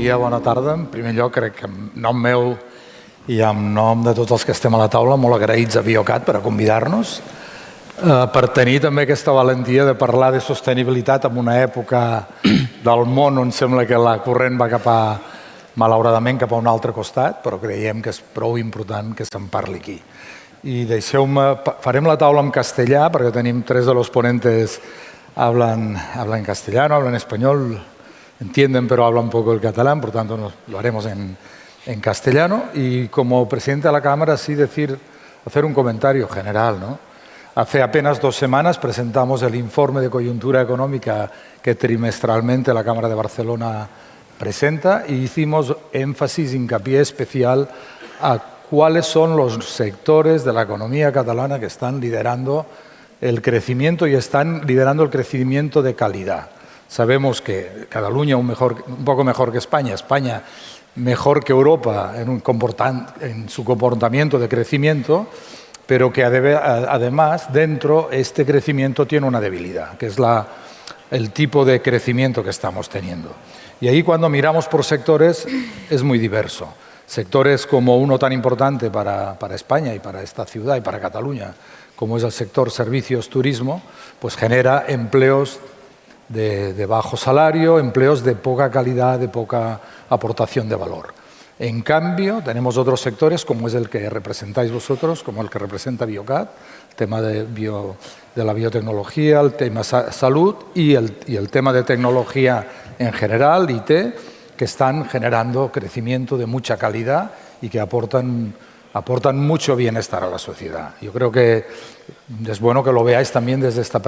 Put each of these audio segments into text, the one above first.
dia, bona tarda. En primer lloc, crec que en nom meu i en nom de tots els que estem a la taula, molt agraïts a Biocat per a convidar-nos, per tenir també aquesta valentia de parlar de sostenibilitat en una època del món on sembla que la corrent va cap a, malauradament, cap a un altre costat, però creiem que és prou important que se'n parli aquí. I deixeu-me, farem la taula en castellà, perquè tenim tres de los ponentes hablan castellano, hablan español, entienden pero hablan poco el catalán, por tanto lo haremos en castellano. Y como presidente de la Cámara, sí hacer un comentario general, ¿no? Hace apenas 2 semanas presentamos el informe de coyuntura económica que trimestralmente la Cámara de Barcelona presenta y hicimos énfasis, hincapié especial a cuáles son los sectores de la economía catalana que están liderando el crecimiento y están liderando el crecimiento de calidad. Sabemos que Cataluña un poco mejor que España, España mejor que Europa en su comportamiento de crecimiento, pero que además dentro este crecimiento tiene una debilidad, que es el tipo de crecimiento que estamos teniendo. Y ahí cuando miramos por sectores es muy diverso. Sectores como uno tan importante para España y para esta ciudad y para Cataluña, como es el sector servicios, turismo, pues genera empleos de bajo salario, empleos de poca calidad, de poca aportación de valor. En cambio, tenemos otros sectores, como es el que representáis vosotros, como el que representa Biocat, el tema de la biotecnología, el tema salud y el tema de tecnología en general, IT, que están generando crecimiento de mucha calidad y que aportan mucho bienestar a la sociedad. Yo creo que es bueno que lo veáis también desde esta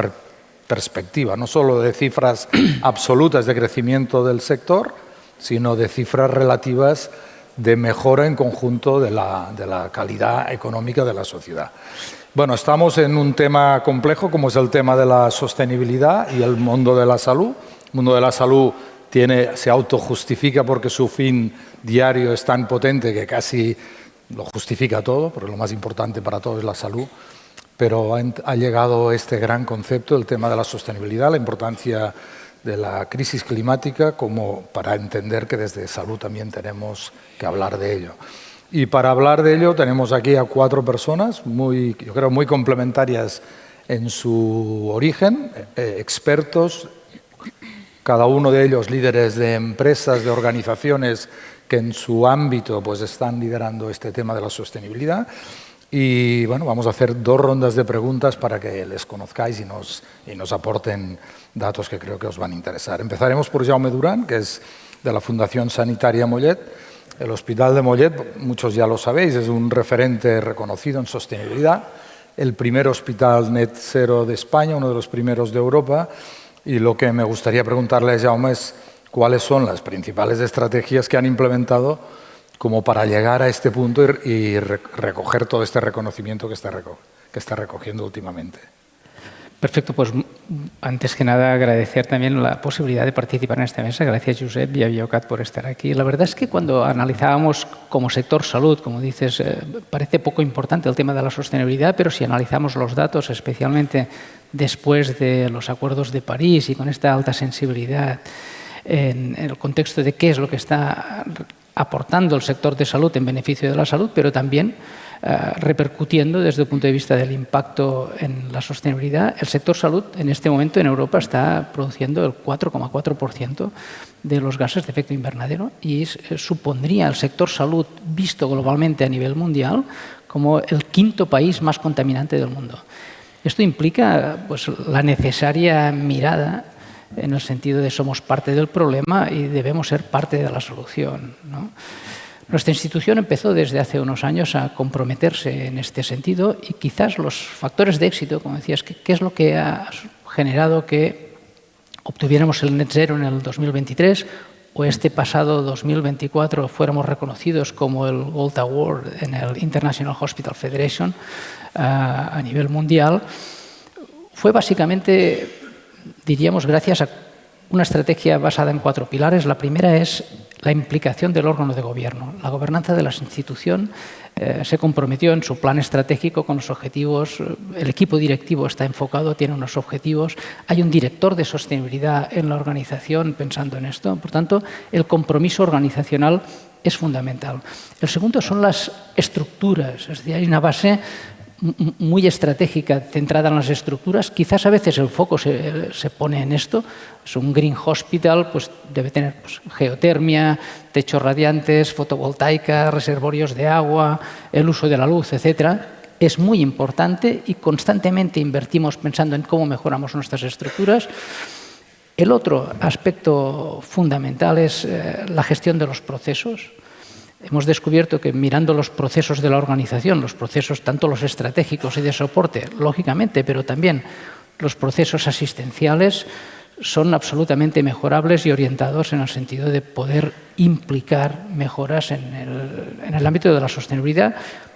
perspectiva, no solo de cifras absolutas de crecimiento del sector, sino de cifras relativas de mejora en conjunto de la calidad económica de la sociedad. Bueno, estamos en un tema complejo como es el tema de la sostenibilidad y el mundo de la salud. El mundo de la salud se autojustifica porque su fin diario es tan potente que casi lo justifica todo, porque lo más importante para todos es la salud, pero ha llegado este gran concepto, el tema de la sostenibilidad, la importancia de la crisis climática, como para entender que desde salud también tenemos que hablar de ello. Y para hablar de ello tenemos aquí a 4 personas, yo creo muy complementarias en su origen, expertos, cada uno de ellos líderes de empresas, de organizaciones que en su ámbito pues están liderando este tema de la sostenibilidad. Y bueno, vamos a hacer 2 rondas de preguntas para que les conozcáis y nos aporten datos que creo que os van a interesar. Empezaremos por Jaume Duran, que es de la Fundación Sanitaria Mollet. El Hospital de Mollet, muchos ya lo sabéis, es un referente reconocido en sostenibilidad, el primer hospital net zero de España, uno de los primeros de Europa. Y lo que me gustaría preguntarle a Jaume es cuáles son las principales estrategias que han implementado como para llegar a este punto y recoger todo este reconocimiento que está recogiendo últimamente. Perfecto, pues antes que nada agradecer también la posibilidad de participar en esta mesa. Gracias, Josep, y a Biocat por estar aquí. La verdad es que cuando analizábamos como sector salud, como dices, parece poco importante el tema de la sostenibilidad, pero si analizamos los datos, especialmente después de los acuerdos de París y con esta alta sensibilidad en el contexto de qué es lo que está aportando el sector de salud en beneficio de la salud, pero también repercutiendo desde el punto de vista del impacto en la sostenibilidad. El sector salud en este momento en Europa está produciendo el 4,4% de los gases de efecto invernadero y supondría el sector salud visto globalmente a nivel mundial como el 5º país más contaminante del mundo. Esto implica pues, la necesaria mirada en el sentido de somos parte del problema y debemos ser parte de la solución, ¿no? Nuestra institución empezó desde hace unos años a comprometerse en este sentido y quizás los factores de éxito, como decías, ¿qué es lo que ha generado que obtuviéramos el net zero en el 2023 o este pasado 2024 fuéramos reconocidos como el Gold Award en el International Hospital Federation a nivel mundial? Fue básicamente, diríamos, gracias a una estrategia basada en 4 pilares. La primera es la implicación del órgano de gobierno. La gobernanza de la institución se comprometió en su plan estratégico con los objetivos. El equipo directivo está enfocado, tiene unos objetivos. Hay un director de sostenibilidad en la organización pensando en esto. Por tanto, el compromiso organizacional es fundamental. El segundo son las estructuras. Es decir, hay una base muy estratégica centrada en las estructuras. Quizás a veces el foco se pone en esto. Es un green hospital, pues debe tener geotermia, techos radiantes, fotovoltaica, reservorios de agua, el uso de la luz, etc. Es muy importante y constantemente invertimos pensando en cómo mejoramos nuestras estructuras. El otro aspecto fundamental es la gestión de los procesos. Hemos descubierto que mirando los procesos de la organización, los procesos tanto los estratégicos y de soporte, lógicamente, pero también los procesos asistenciales son absolutamente mejorables y orientados en el sentido de poder implicar mejoras en el ámbito de la sostenibilidad,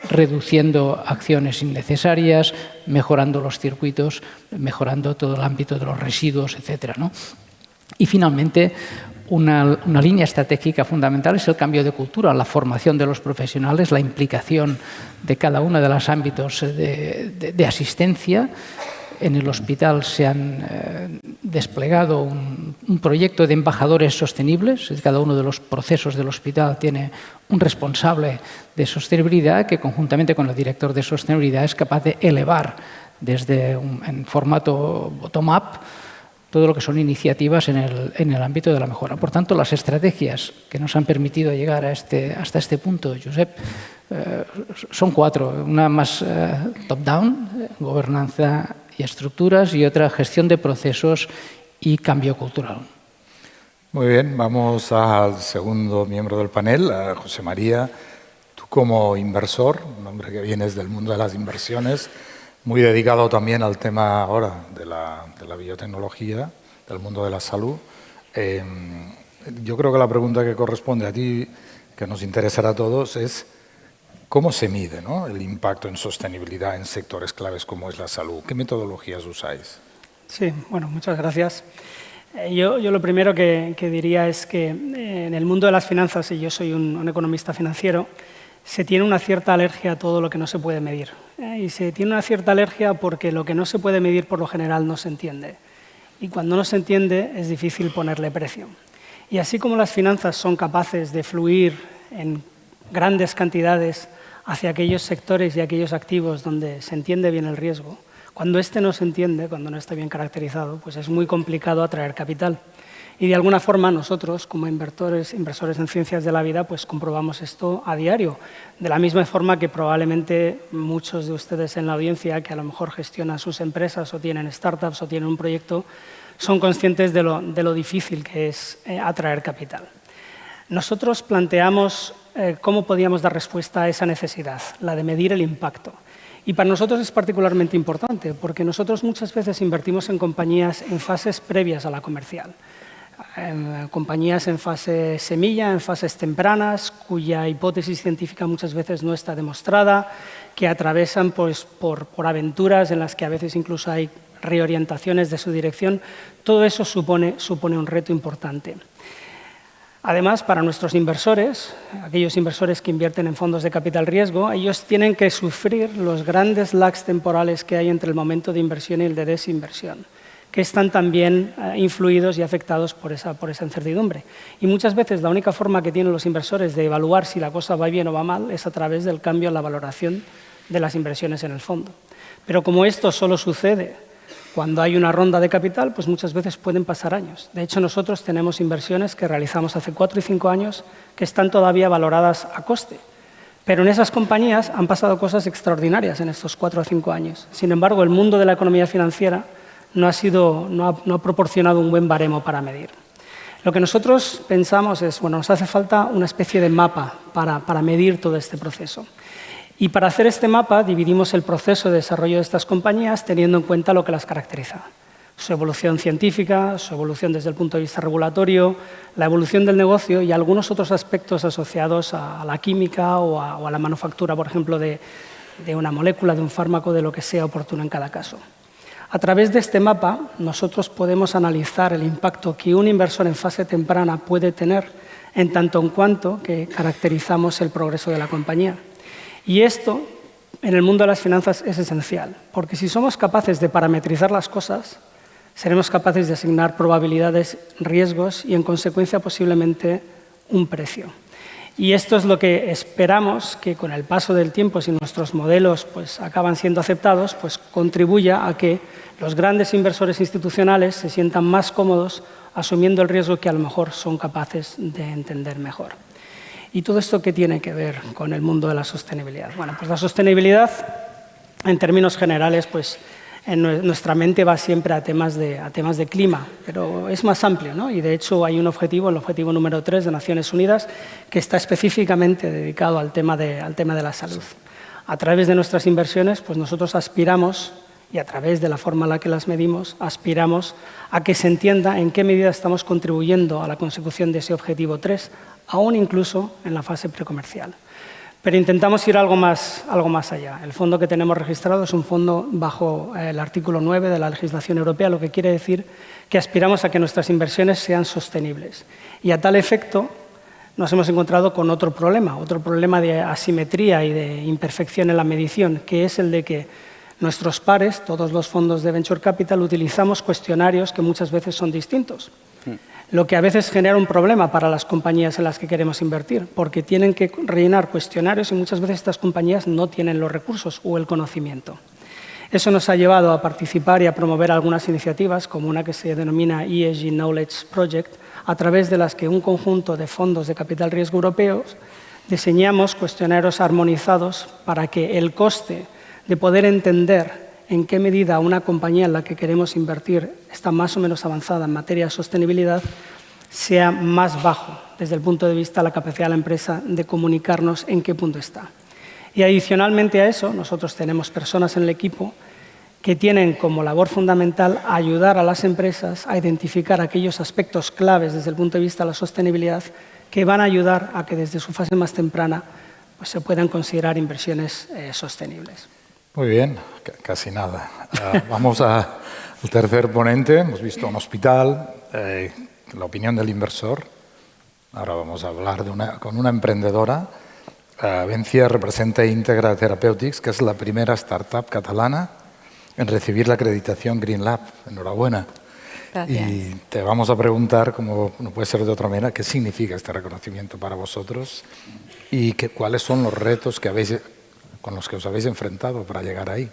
reduciendo acciones innecesarias, mejorando los circuitos, mejorando todo el ámbito de los residuos, etc., ¿no? Y finalmente, una línea estratégica fundamental es el cambio de cultura, la formación de los profesionales, la implicación de cada uno de los ámbitos de asistencia. En el hospital se han desplegado un proyecto de embajadores sostenibles. Cada uno de los procesos del hospital tiene un responsable de sostenibilidad que conjuntamente con el director de sostenibilidad es capaz de elevar desde en formato bottom-up todo lo que son iniciativas en el ámbito de la mejora. Por tanto, las estrategias que nos han permitido llegar hasta este punto, Josep, son 4. Una más top-down, gobernanza y estructuras, y otra gestión de procesos y cambio cultural. Muy bien, vamos al segundo miembro del panel, a José María. Tú como inversor, un hombre que vienes del mundo de las inversiones, muy dedicado también al tema ahora de la biotecnología, del mundo de la salud. Yo creo que la pregunta que corresponde a ti, que nos interesará a todos, es ¿cómo se mide, ¿no?, el impacto en sostenibilidad en sectores claves como es la salud? ¿Qué metodologías usáis? Sí, bueno, muchas gracias. Yo lo primero que diría es que en el mundo de las finanzas, y yo soy un economista financiero, se tiene una cierta alergia a todo lo que no se puede medir. Y se tiene una cierta alergia porque lo que no se puede medir por lo general no se entiende. Y cuando no se entiende es difícil ponerle precio. Y así como las finanzas son capaces de fluir en grandes cantidades hacia aquellos sectores y aquellos activos donde se entiende bien el riesgo, cuando este no se entiende, cuando no está bien caracterizado, pues es muy complicado atraer capital. Y de alguna forma nosotros, como inversores en ciencias de la vida, pues comprobamos esto a diario. De la misma forma que probablemente muchos de ustedes en la audiencia, que a lo mejor gestionan sus empresas o tienen startups o tienen un proyecto, son conscientes de lo difícil que es atraer capital. Nosotros planteamos cómo podíamos dar respuesta a esa necesidad, la de medir el impacto. Y para nosotros es particularmente importante, porque nosotros muchas veces invertimos en compañías en fases previas a la comercial. En compañías en fase semilla, en fases tempranas, cuya hipótesis científica muchas veces no está demostrada, que atravesan pues, por aventuras en las que a veces incluso hay reorientaciones de su dirección. Todo eso supone un reto importante. Además, para nuestros inversores, aquellos inversores que invierten en fondos de capital riesgo, ellos tienen que sufrir los grandes lags temporales que hay entre el momento de inversión y el de desinversión, que están también influidos y afectados por esa incertidumbre. Y muchas veces la única forma que tienen los inversores de evaluar si la cosa va bien o va mal es a través del cambio en la valoración de las inversiones en el fondo. Pero como esto solo sucede cuando hay una ronda de capital, pues muchas veces pueden pasar años. De hecho, nosotros tenemos inversiones que realizamos hace 4 y 5 años que están todavía valoradas a coste. Pero en esas compañías han pasado cosas extraordinarias en estos 4 o 5 años. Sin embargo, el mundo de la economía financiera no ha proporcionado un buen baremo para medir. Lo que nosotros pensamos es, bueno, nos hace falta una especie de mapa para medir todo este proceso. Y para hacer este mapa dividimos el proceso de desarrollo de estas compañías teniendo en cuenta lo que las caracteriza. Su evolución científica, su evolución desde el punto de vista regulatorio, la evolución del negocio y algunos otros aspectos asociados a la química o a la manufactura, por ejemplo, de una molécula, de un fármaco, de lo que sea oportuno en cada caso. A través de este mapa, nosotros podemos analizar el impacto que un inversor en fase temprana puede tener en tanto en cuanto que caracterizamos el progreso de la compañía. Y esto, en el mundo de las finanzas, es esencial, porque si somos capaces de parametrizar las cosas, seremos capaces de asignar probabilidades, riesgos y, en consecuencia, posiblemente un precio. Y esto es lo que esperamos que con el paso del tiempo, si nuestros modelos pues, acaban siendo aceptados, pues contribuya a que los grandes inversores institucionales se sientan más cómodos asumiendo el riesgo que a lo mejor son capaces de entender mejor. ¿Y todo esto qué tiene que ver con el mundo de la sostenibilidad? Bueno, pues la sostenibilidad, en términos generales, pues en nuestra mente va siempre a temas de clima, pero es más amplio, ¿no? Y de hecho hay un objetivo, el objetivo número 3 de Naciones Unidas, que está específicamente dedicado al tema de la salud. A través de nuestras inversiones, pues nosotros aspiramos, y a través de la forma en la que las medimos, aspiramos a que se entienda en qué medida estamos contribuyendo a la consecución de ese objetivo 3, aún incluso en la fase precomercial. Pero intentamos ir algo más allá. El fondo que tenemos registrado es un fondo bajo el artículo 9 de la legislación europea, lo que quiere decir que aspiramos a que nuestras inversiones sean sostenibles. Y a tal efecto nos hemos encontrado con otro problema de asimetría y de imperfección en la medición, que es el de que nuestros pares, todos los fondos de Venture Capital, utilizamos cuestionarios que muchas veces son distintos. Lo que a veces genera un problema para las compañías en las que queremos invertir, porque tienen que rellenar cuestionarios y muchas veces estas compañías no tienen los recursos o el conocimiento. Eso nos ha llevado a participar y a promover algunas iniciativas, como una que se denomina ESG Knowledge Project, a través de las que un conjunto de fondos de capital riesgo europeos diseñamos cuestionarios armonizados para que el coste de poder entender en qué medida una compañía en la que queremos invertir está más o menos avanzada en materia de sostenibilidad sea más bajo desde el punto de vista de la capacidad de la empresa de comunicarnos en qué punto está. Y adicionalmente a eso, nosotros tenemos personas en el equipo que tienen como labor fundamental ayudar a las empresas a identificar aquellos aspectos claves desde el punto de vista de la sostenibilidad que van a ayudar a que desde su fase más temprana pues, se puedan considerar inversiones sostenibles. Muy bien, casi nada. Vamos al tercer ponente. Hemos visto un hospital, la opinión del inversor. Ahora vamos a hablar con una emprendedora. Vencia representa Integra Therapeutics, que es la primera startup catalana en recibir la acreditación Green Lab. Enhorabuena. Gracias. Y te vamos a preguntar, como no puede ser de otra manera, qué significa este reconocimiento para vosotros y cuáles son los retos con los que os habéis enfrentado para llegar ahí.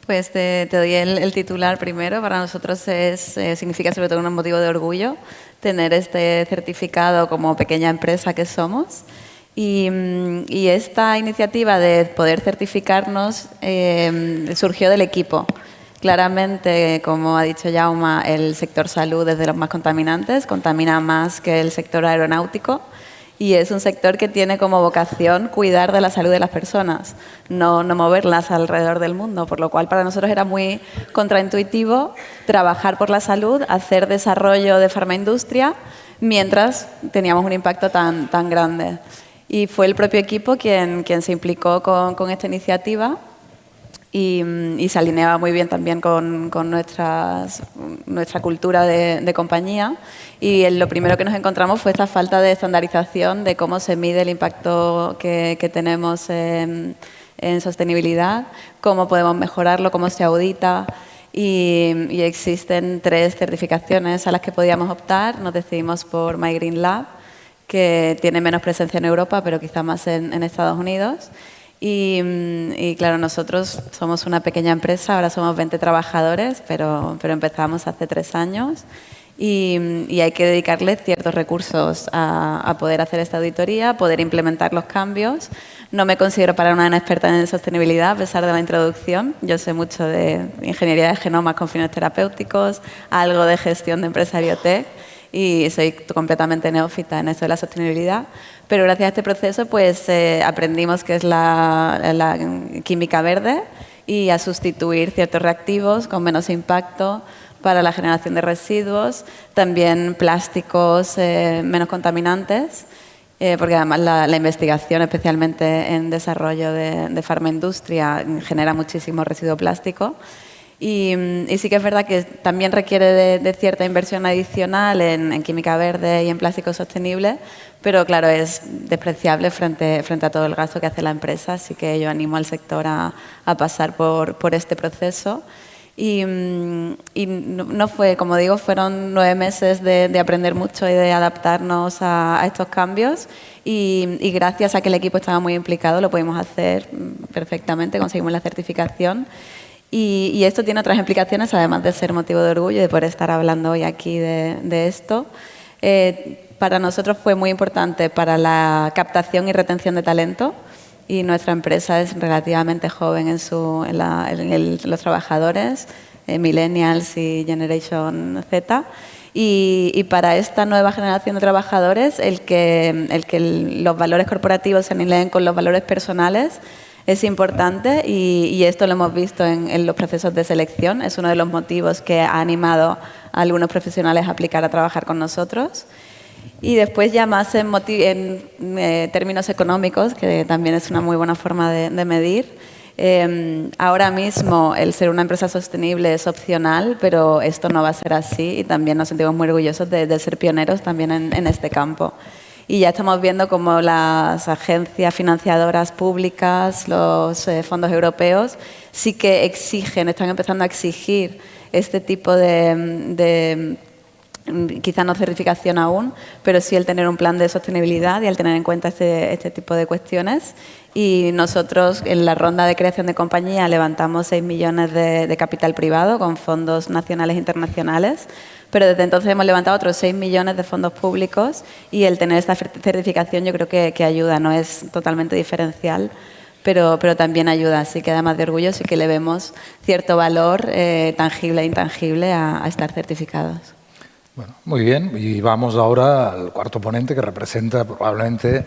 Pues te doy el titular primero. Para nosotros significa sobre todo un motivo de orgullo tener este certificado como pequeña empresa que somos. Y esta iniciativa de poder certificarnos surgió del equipo. Claramente, como ha dicho Jaume, el sector salud es de los más contaminantes, contamina más que el sector aeronáutico. Y es un sector que tiene como vocación cuidar de la salud de las personas, no moverlas alrededor del mundo, por lo cual para nosotros era muy contraintuitivo trabajar por la salud, hacer desarrollo de farmaindustria, mientras teníamos un impacto tan grande. Y fue el propio equipo quien se implicó con esta iniciativa y se alineaba muy bien también con nuestra cultura de compañía. Y lo primero que nos encontramos fue esta falta de estandarización de cómo se mide el impacto que tenemos en sostenibilidad, cómo podemos mejorarlo, cómo se audita. Y existen 3 certificaciones a las que podíamos optar. Nos decidimos por My Green Lab, que tiene menos presencia en Europa, pero quizá más en Estados Unidos. Y claro, nosotros somos una pequeña empresa, ahora somos 20 trabajadores, pero empezamos hace 3 años. Y hay que dedicarle ciertos recursos a poder hacer esta auditoría, poder implementar los cambios. No me considero para una experta en sostenibilidad, a pesar de la introducción. Yo sé mucho de ingeniería de genomas con fines terapéuticos, algo de gestión de empresa biotech y soy completamente neófita en eso de la sostenibilidad. Pero gracias a este proceso pues aprendimos qué es la química verde y a sustituir ciertos reactivos con menos impacto para la generación de residuos, también plásticos menos contaminantes, porque además la investigación, especialmente en desarrollo de farmaindustria, genera muchísimo residuo plástico. Y sí que es verdad que también requiere de cierta inversión adicional en química verde y en plástico sostenible, pero claro, es despreciable frente a todo el gasto que hace la empresa, así que yo animo al sector a pasar por este proceso. Y no fue, como digo, fueron 9 meses de aprender mucho y de adaptarnos a estos cambios y gracias a que el equipo estaba muy implicado lo pudimos hacer perfectamente, conseguimos la certificación y esto tiene otras implicaciones además de ser motivo de orgullo y de poder estar hablando hoy aquí de esto. Para nosotros fue muy importante para la captación y retención de talento. Y nuestra empresa es relativamente joven en los trabajadores, millennials y Generation Z. Y para esta nueva generación de trabajadores, el que los valores corporativos se alineen con los valores personales es importante y esto lo hemos visto en los procesos de selección. Es uno de los motivos que ha animado a algunos profesionales a aplicar a trabajar con nosotros. Y después ya más en términos económicos, que también es una muy buena forma de medir. Ahora mismo el ser una empresa sostenible es opcional, pero esto no va a ser así y también nos sentimos muy orgullosos de ser pioneros también en este campo. Y ya estamos viendo cómo las agencias financiadoras públicas, los fondos europeos, sí que están empezando a exigir este tipo de quizá no certificación aún, pero sí el tener un plan de sostenibilidad y el tener en cuenta este tipo de cuestiones. Y nosotros en la ronda de creación de compañía levantamos 6 millones de capital privado con fondos nacionales e internacionales, pero desde entonces hemos levantado otros 6 millones de fondos públicos y el tener esta certificación yo creo que ayuda, no es totalmente diferencial, pero también ayuda, así que además de orgullo sí que le vemos cierto valor tangible e intangible a estar certificados. Bueno, muy bien, y vamos ahora al cuarto ponente que representa probablemente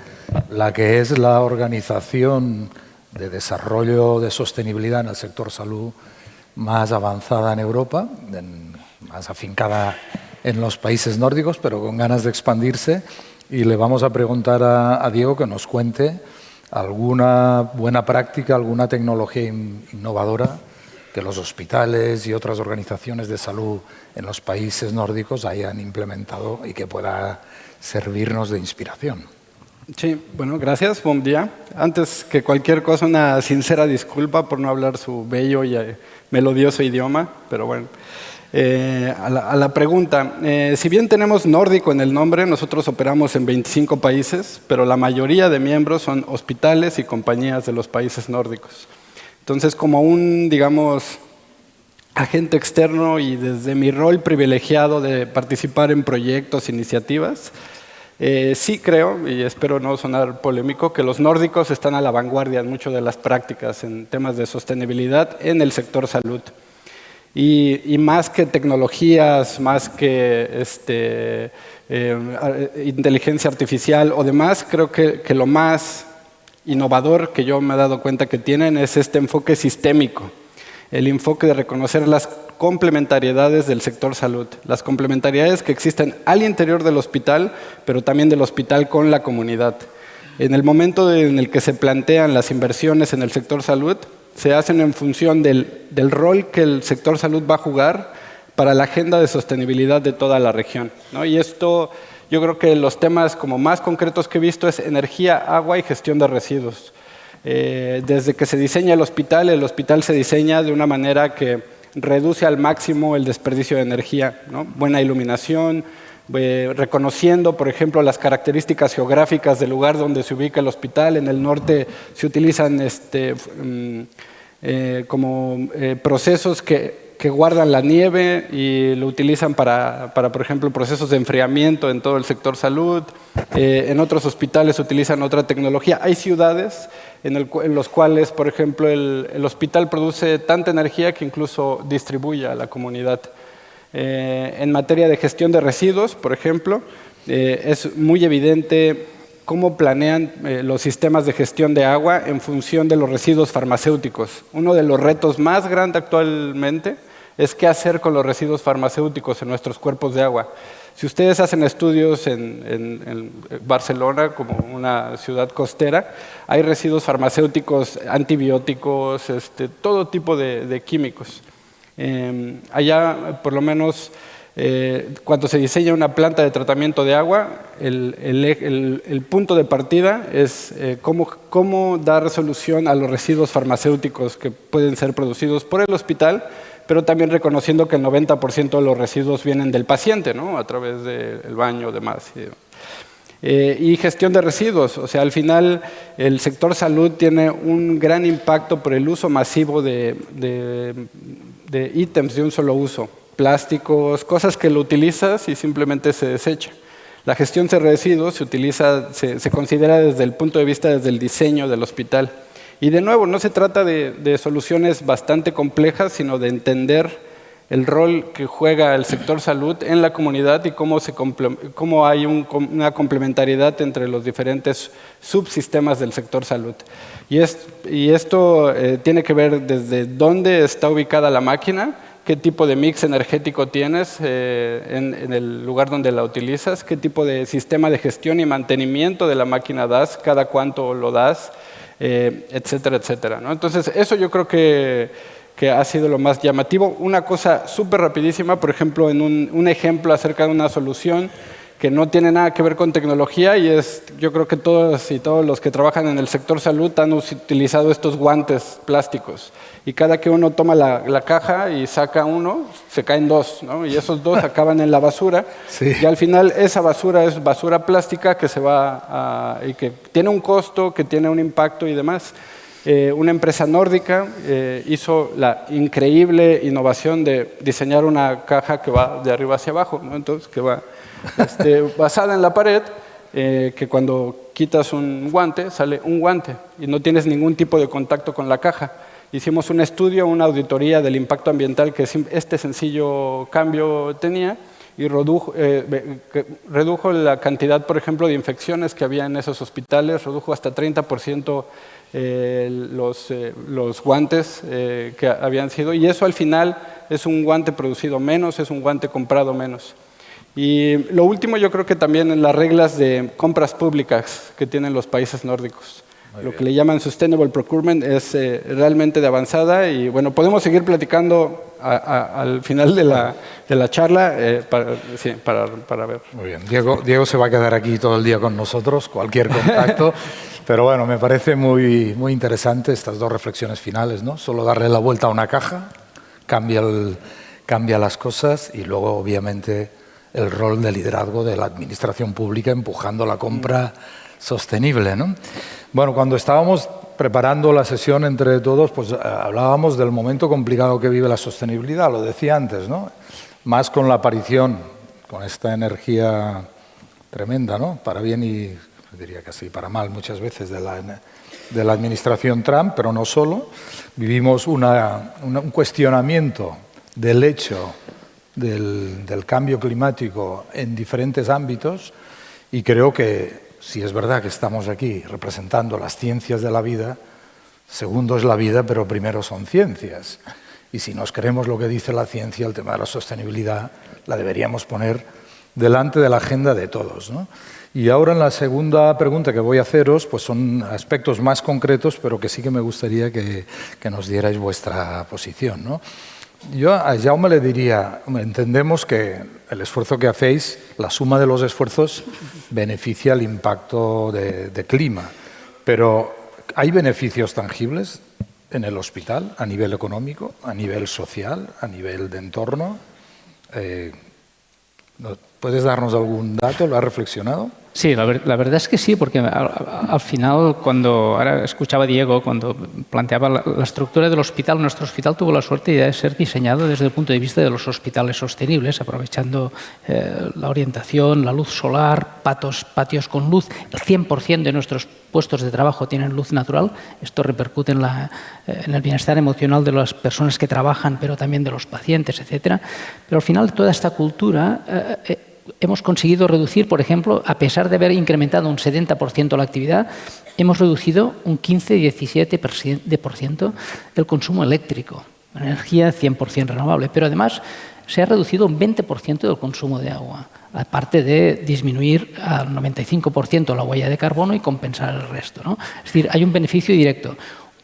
la que es la organización de desarrollo de sostenibilidad en el sector salud más avanzada en Europa, más afincada en los países nórdicos, pero con ganas de expandirse. Y le vamos a preguntar a Diego que nos cuente alguna buena práctica, alguna tecnología innovadora que los hospitales y otras organizaciones de salud en los países nórdicos hayan implementado y que pueda servirnos de inspiración. Sí, bueno, gracias, buen día. Antes que cualquier cosa, una sincera disculpa por no hablar su bello y melodioso idioma, pero bueno. A la pregunta, si bien tenemos nórdico en el nombre, nosotros operamos en 25 países, pero la mayoría de miembros son hospitales y compañías de los países nórdicos. Entonces, como un, digamos, agente externo y desde mi rol privilegiado de participar en proyectos, iniciativas, sí creo, y espero no sonar polémico, que los nórdicos están a la vanguardia en muchas de las prácticas en temas de sostenibilidad en el sector salud. Y más que tecnologías, más que inteligencia artificial o demás, creo que lo más innovador que yo me he dado cuenta que tienen es este enfoque sistémico, el enfoque de reconocer las complementariedades del sector salud, las complementariedades que existen al interior del hospital, pero también del hospital con la comunidad. En el momento en el que se plantean las inversiones en el sector salud, se hacen en función del rol que el sector salud va a jugar para la agenda de sostenibilidad de toda la región, ¿no? Y esto, yo creo que los temas como más concretos que he visto es energía, agua y gestión de residuos. Desde que se diseña el hospital se diseña de una manera que reduce al máximo el desperdicio de energía, ¿no? Buena iluminación, reconociendo, por ejemplo, las características geográficas del lugar donde se ubica el hospital. En el norte se utilizan procesos que guardan la nieve y lo utilizan para, por ejemplo, procesos de enfriamiento en todo el sector salud. En otros hospitales utilizan otra tecnología. Hay ciudades en los cuales, por ejemplo, el hospital produce tanta energía que incluso distribuye a la comunidad. En materia de gestión de residuos, por ejemplo, es muy evidente cómo planean los sistemas de gestión de agua en función de los residuos farmacéuticos. Uno de los retos más grandes actualmente es qué hacer con los residuos farmacéuticos en nuestros cuerpos de agua. Si ustedes hacen estudios en Barcelona, como una ciudad costera, hay residuos farmacéuticos, antibióticos, todo tipo de químicos. Allá, por lo menos, cuando se diseña una planta de tratamiento de agua, el punto de partida es cómo dar solución a los residuos farmacéuticos que pueden ser producidos por el hospital, pero también reconociendo que el 90% de los residuos vienen del paciente, ¿no? A través del baño, demás. Y gestión de residuos, o sea, al final el sector salud tiene un gran impacto por el uso masivo de ítems de un solo uso, plásticos, cosas que lo utilizas y simplemente se desecha. La gestión de residuos se considera desde el punto de vista desde el diseño del hospital. Y de nuevo, no se trata de soluciones bastante complejas, sino de entender el rol que juega el sector salud en la comunidad y cómo hay una complementariedad entre los diferentes subsistemas del sector salud. Y esto tiene que ver desde dónde está ubicada la máquina, qué tipo de mix energético tienes en el lugar donde la utilizas, qué tipo de sistema de gestión y mantenimiento de la máquina das, cada cuánto lo das, etcétera, etcétera, ¿no? Entonces, eso yo creo que ha sido lo más llamativo. Una cosa súper rapidísima, por ejemplo, en un ejemplo acerca de una solución que no tiene nada que ver con tecnología y yo creo que todos los que trabajan en el sector salud han utilizado estos guantes plásticos y cada que uno toma la caja y saca uno, se caen dos, ¿no? Y esos dos acaban en la basura. Sí. Y al final esa basura es basura plástica que se va y que tiene un costo, que tiene un impacto y demás. Una empresa nórdica hizo la increíble innovación de diseñar una caja que va de arriba hacia abajo, ¿no? Entonces, que va basada en la pared, que cuando quitas un guante, sale un guante y no tienes ningún tipo de contacto con la caja. Hicimos un estudio, una auditoría del impacto ambiental que este sencillo cambio tenía y redujo la cantidad, por ejemplo, de infecciones que había en esos hospitales, redujo hasta 30% los guantes que habían sido, y eso al final es un guante producido menos, es un guante comprado menos. Y lo último, yo creo que también en las reglas de compras públicas que tienen los países nórdicos. Lo que le llaman Sustainable Procurement es realmente de avanzada y bueno, podemos seguir platicando al final de la charla para ver. Muy bien. Diego se va a quedar aquí todo el día con nosotros, cualquier contacto. Pero bueno, me parece muy, muy interesante estas dos reflexiones finales, ¿no? Solo darle la vuelta a una caja cambia las cosas y luego, obviamente, el rol de liderazgo de la administración pública empujando la compra sostenible, ¿no? Bueno, cuando estábamos preparando la sesión entre todos, pues hablábamos del momento complicado que vive la sostenibilidad, lo decía antes, ¿no? Más con la aparición, con esta energía tremenda, ¿no? Para bien y, diría casi para mal muchas veces, de la administración Trump, pero no solo. Vivimos un cuestionamiento del hecho del cambio climático en diferentes ámbitos y creo que si es verdad que estamos aquí representando las ciencias de la vida, segundo es la vida, pero primero son ciencias. Y si nos creemos lo que dice la ciencia, el tema de la sostenibilidad la deberíamos poner delante de la agenda de todos, ¿no? Y ahora en la segunda pregunta que voy a haceros, pues son aspectos más concretos, pero que sí que me gustaría que nos dierais vuestra posición, ¿no? Yo a Jaume le diría, entendemos que el esfuerzo que hacéis, la suma de los esfuerzos beneficia el impacto de clima, pero ¿hay beneficios tangibles en el hospital a nivel económico, a nivel social, a nivel de entorno? ¿Puedes darnos algún dato? ¿Lo has reflexionado? Sí, la verdad es que sí, porque al final, ahora escuchaba a Diego, cuando planteaba la estructura del hospital, nuestro hospital tuvo la suerte de ser diseñado desde el punto de vista de los hospitales sostenibles, aprovechando la orientación, la luz solar, patios con luz. El 100% de nuestros puestos de trabajo tienen luz natural. Esto repercute en el bienestar emocional de las personas que trabajan, pero también de los pacientes, etc. Pero al final, toda esta cultura hemos conseguido reducir, por ejemplo, a pesar de haber incrementado un 70% la actividad, hemos reducido un 15-17% el consumo eléctrico, energía 100% renovable, pero además se ha reducido un 20% del consumo de agua, aparte de disminuir al 95% la huella de carbono y compensar el resto, ¿no? Es decir, hay un beneficio directo.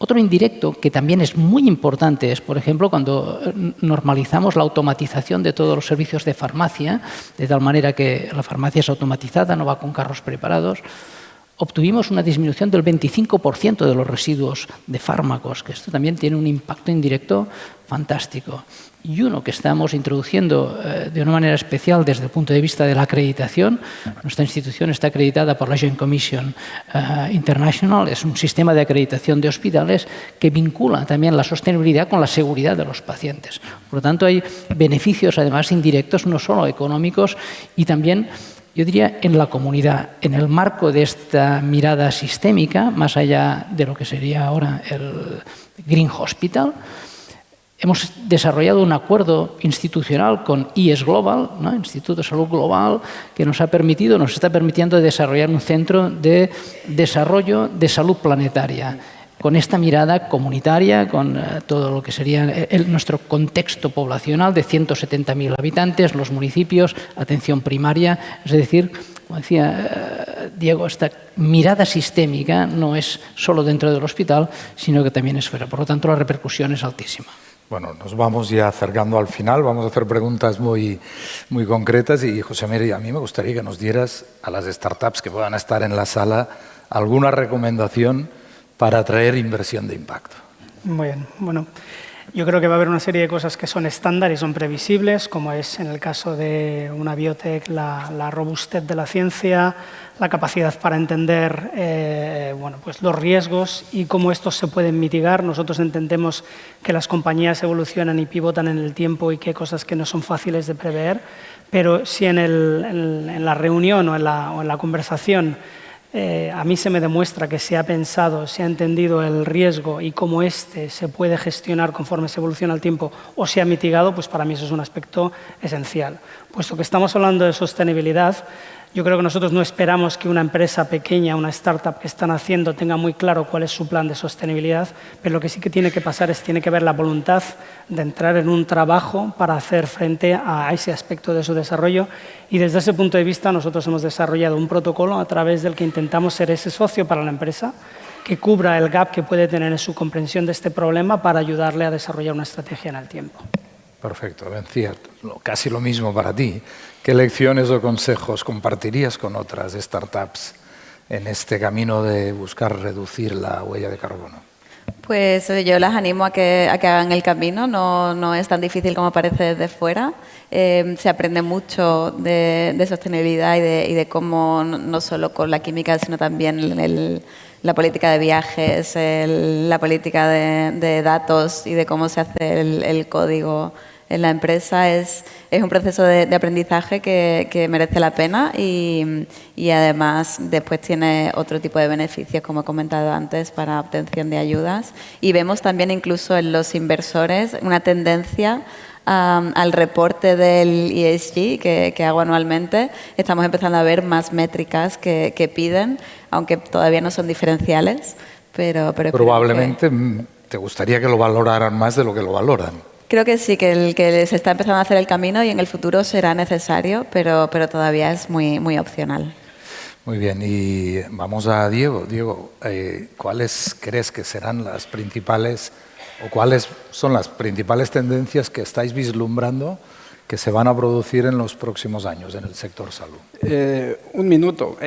Otro indirecto que también es muy importante es, por ejemplo, cuando normalizamos la automatización de todos los servicios de farmacia, de tal manera que la farmacia es automatizada, no va con carros preparados, obtuvimos una disminución del 25% de los residuos de fármacos, que esto también tiene un impacto indirecto fantástico. Y uno que estamos introduciendo de una manera especial desde el punto de vista de la acreditación. Nuestra institución está acreditada por la Joint Commission International, es un sistema de acreditación de hospitales que vincula también la sostenibilidad con la seguridad de los pacientes. Por lo tanto, hay beneficios además indirectos, no solo económicos, y también, yo diría, en la comunidad. En el marco de esta mirada sistémica, más allá de lo que sería ahora el Green Hospital, hemos desarrollado un acuerdo institucional con IS Global, ¿no? Instituto de Salud Global, que nos está permitiendo desarrollar un centro de desarrollo de salud planetaria, con esta mirada comunitaria, con todo lo que sería nuestro contexto poblacional de 170.000 habitantes, los municipios, atención primaria, es decir, como decía Diego, esta mirada sistémica no es solo dentro del hospital, sino que también es fuera. Por lo tanto, la repercusión es altísima. Bueno, nos vamos ya acercando al final, vamos a hacer preguntas muy concretas y José Mari, a mí me gustaría que nos dieras a las startups que puedan estar en la sala alguna recomendación para atraer inversión de impacto. Muy bien, bueno, yo creo que va a haber una serie de cosas que son estándar y son previsibles, como es en el caso de una biotech la robustez de la ciencia, la capacidad para entender bueno, pues los riesgos y cómo estos se pueden mitigar. Nosotros entendemos que las compañías evolucionan y pivotan en el tiempo y que hay cosas que no son fáciles de prever, pero si en la reunión o en la conversación a mí se me demuestra que se ha pensado, se ha entendido el riesgo y cómo éste se puede gestionar conforme se evoluciona el tiempo o se ha mitigado, pues para mí eso es un aspecto esencial. Puesto que estamos hablando de sostenibilidad, yo creo que nosotros no esperamos que una empresa pequeña, una startup que están haciendo tenga muy claro cuál es su plan de sostenibilidad, pero lo que sí que tiene que pasar es tiene que ver la voluntad de entrar en un trabajo para hacer frente a ese aspecto de su desarrollo. Y desde ese punto de vista nosotros hemos desarrollado un protocolo a través del que intentamos ser ese socio para la empresa que cubra el gap que puede tener en su comprensión de este problema para ayudarle a desarrollar una estrategia en el tiempo. Perfecto, Bencía, casi lo mismo para ti. ¿Qué lecciones o consejos compartirías con otras startups en este camino de buscar reducir la huella de carbono? Pues yo las animo a que hagan el camino, no es tan difícil como parece desde fuera. Se aprende mucho de sostenibilidad y de cómo, no solo con la química, sino también la política de viajes, la política de datos y de cómo se hace el código en la empresa. Es un proceso de aprendizaje que merece la pena y además después tiene otro tipo de beneficios, como he comentado antes, para obtención de ayudas. Y vemos también incluso en los inversores una tendencia al reporte del ESG que hago anualmente. Estamos empezando a ver más métricas que piden, aunque todavía no son diferenciales. Pero probablemente te gustaría que lo valoraran más de lo que lo valoran. Creo que sí, que se está empezando a hacer el camino y en el futuro será necesario, pero todavía es muy opcional. Muy bien, y vamos a Diego. Diego, ¿cuáles crees que serán las principales o cuáles son las principales tendencias que estáis vislumbrando que se van a producir en los próximos años en el sector salud? Un minuto.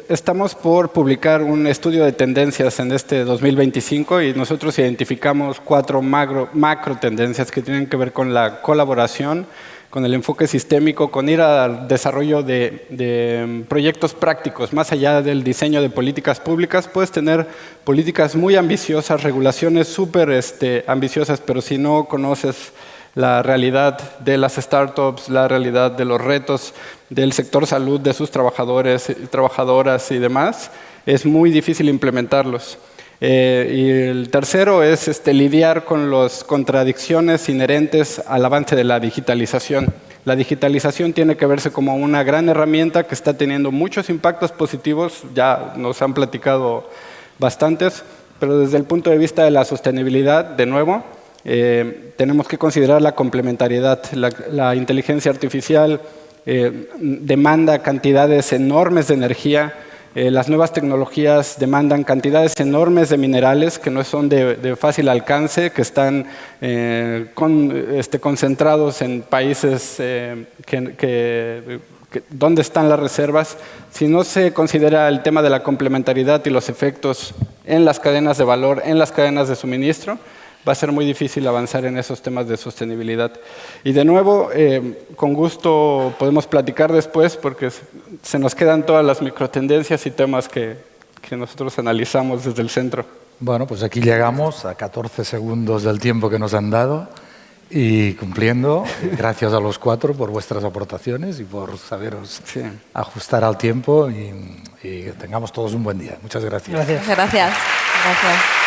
Estamos por publicar un estudio de tendencias en este 2025 y nosotros identificamos 4 macro tendencias que tienen que ver con la colaboración, con el enfoque sistémico, con ir al desarrollo de proyectos prácticos. Más allá del diseño de políticas públicas, puedes tener políticas muy ambiciosas, regulaciones súper ambiciosas, pero si no conoces la realidad de las startups, la realidad de los retos del sector salud, de sus trabajadores y trabajadoras y demás, es muy difícil implementarlos. Y el tercero es lidiar con las contradicciones inherentes al avance de la digitalización. La digitalización tiene que verse como una gran herramienta que está teniendo muchos impactos positivos, ya nos han platicado bastantes, pero desde el punto de vista de la sostenibilidad, de nuevo, tenemos que considerar la complementariedad. La inteligencia artificial demanda cantidades enormes de energía, Las nuevas tecnologías demandan cantidades enormes de minerales que no son de fácil alcance, que están concentrados en países donde están las reservas. Si no se considera el tema de la complementariedad y los efectos en las cadenas de valor, en las cadenas de suministro, va a ser muy difícil avanzar en esos temas de sostenibilidad. Y de nuevo, con gusto podemos platicar después porque se nos quedan todas las microtendencias y temas que nosotros analizamos desde el centro. Bueno, pues aquí llegamos a 14 segundos del tiempo que nos han dado y cumpliendo. Gracias a los 4 por vuestras aportaciones y por saberos ajustar al tiempo y que tengamos todos un buen día. Muchas gracias. Gracias. Gracias. Gracias.